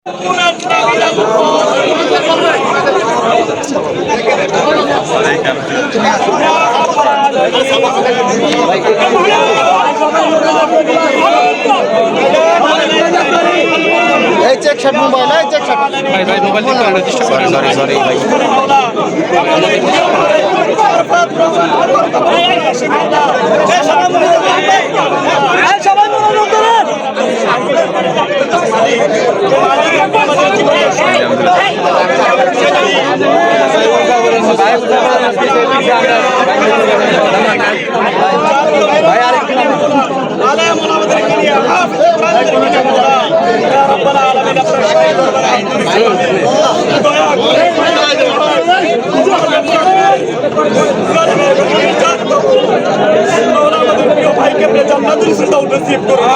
Check shot mobile check shot ভাই ভাই mobile ঠিক করার চেষ্টা করেন। সরি ভাই সবাই মনোযোগ করেন। ভাইকে জান্নাতুল ফিরদাউস নসিব করুন।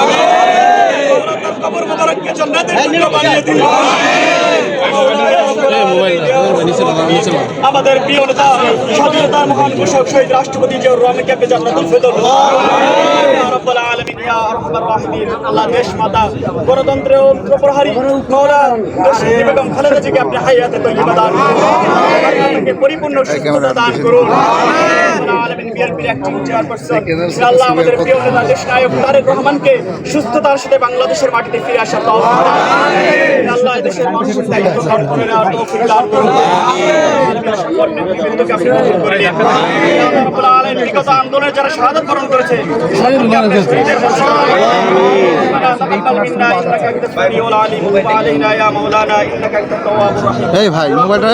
কবর মুবারককে জান্নাতের টুকরা বানিয়ে দিন। আমাদের প্রিয় নেতা স্বাধীনতার মহান ঘোষক শহীদ রাষ্ট্রপতি জিয়াউর রহমানকে আপনি জান্নাতুল ফিরদাউস ইয়া রাব্বাল আলামিন ইয়া আরহামার রাহিমিন। আল্লাহ দেশ মাতা গণতন্ত্রের প্রহরী মাওলা দেশনেত্রী বেগম খালেদা জিয়াকে আপনি হায়াতে তয়্যিবা দান করুন, তাকে পরিপূর্ণ সুস্থতা দান করুন। রাব্বাল আলামিন বিএনপির অ্যাক্টিং চেয়ারপারসন আল্লাহ আমাদের প্রিয় নেতা দেশ নায়ক তারেক রহমানকে সুস্থতার সাথে বাংলাদেশের মাটিতে ফিরে আসার তৌফিক দান করুন। আল্লাহ দেশের মানুষের দায়িত্ব পালন করে নেওয়ার তৌফিক দান করুন। বিগত আন্দোলনে যারা শাহাদাত বরণ করেছে এই ভাই মোবাইলটা